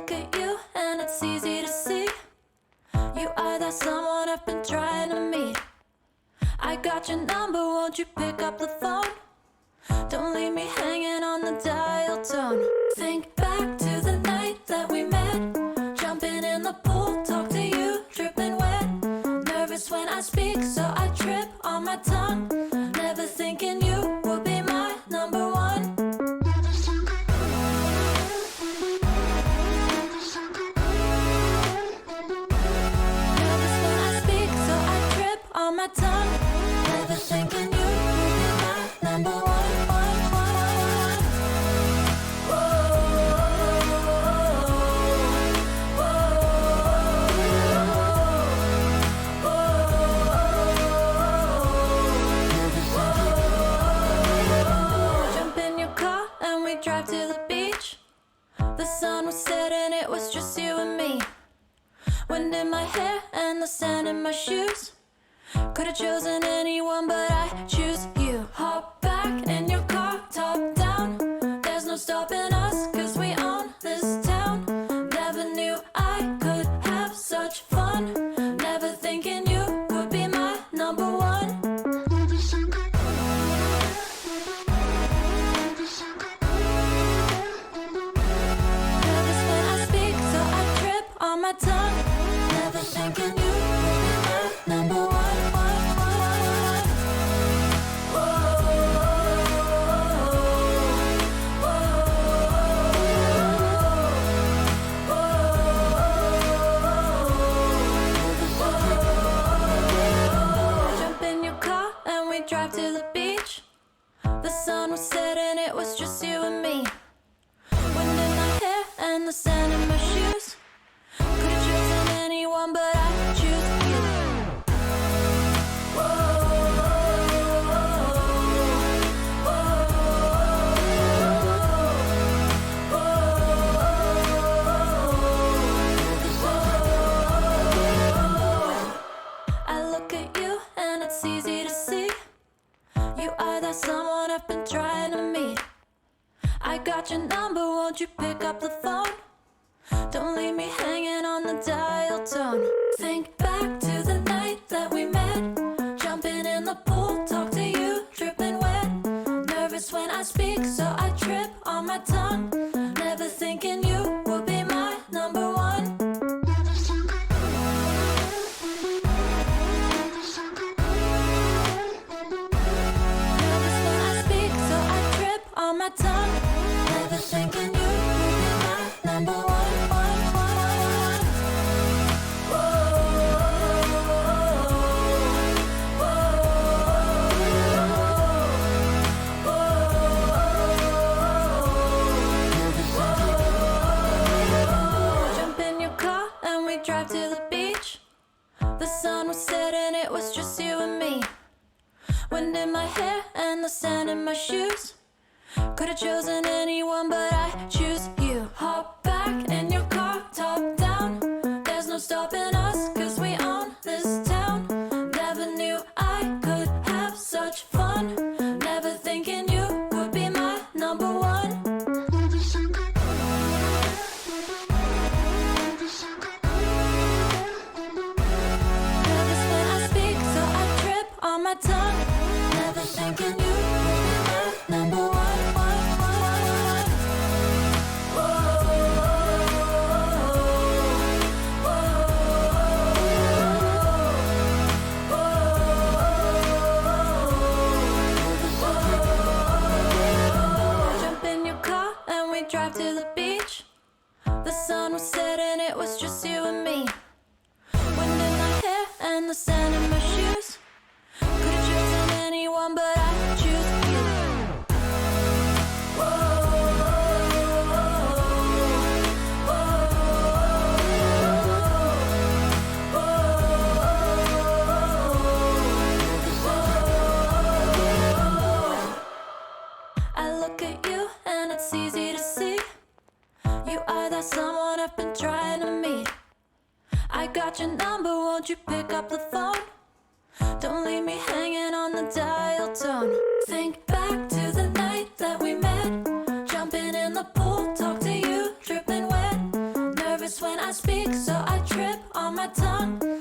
look at you and it's easy to see. You are that someone I've been trying to meet. I got your number, won't you pick up the phone? Don't leave me hanging on the dial tone. Think back to the night that we met. Jumping in the pool, talk to you, dripping wet. Nervous when I speak, so I trip on my tongue. Never thinking you would be my number one. Nervous when I speak, so I trip on my tongue. Never thinking you would be my number one. Drive to the beach. The sun was setting, it was just you and me. Wind in my hair and the sand in my shoes. Could've chosen anyone, but I choose you. Hop back in your car, top down. There's no stopping us, cause we own this town. Never knew I could have such fun. Never thinking you would be my number one. On my tongue, never thinking you would be my number one. Jump in your car and we drive to the beach. The sun was setting, it was just you and me. Wind in my hair and the sand in my shoes. Could've chosen anyone, but I choose you. I look at you and it's easy to see. You are that someone I've been trying to meet. I got your number, won't you pick up the phone? Don't leave me hanging on the dial tone. Think back to the night that we met. Jumping in the pool, talk to you, dripping wet. Nervous when I speak, so I trip on my tongue. Never thinking you would be my number one. Nervous when I speak, so I trip on my tongue. Never thinking you would be my number one. Drive to the beach. The sun was setting, it was just you and me. Wind in my hair and the sand in my shoes. Could've chosen anyone, but I choose you. Hop back in your car, top down. There's no stopping us, cause we own this town. Never knew I could have such fun. Never thinking you would be my number one. On my tongue, never thinking you would be my number one. Jump in your car and we drive to the beach. The sun was setting, it was just you and me. Wind in my hair and the sand in my shoes. Could've chosen anyone, but I choose you. I look at you and it's easy to see. You are that someone I've been trying to meet. I got your number, won't you pick up the phone? Don't leave me hanging on the dial tone. Think back to the night that we met. Jumping in the pool, talk to you, dripping wet. I speak, so I trip on my tongue.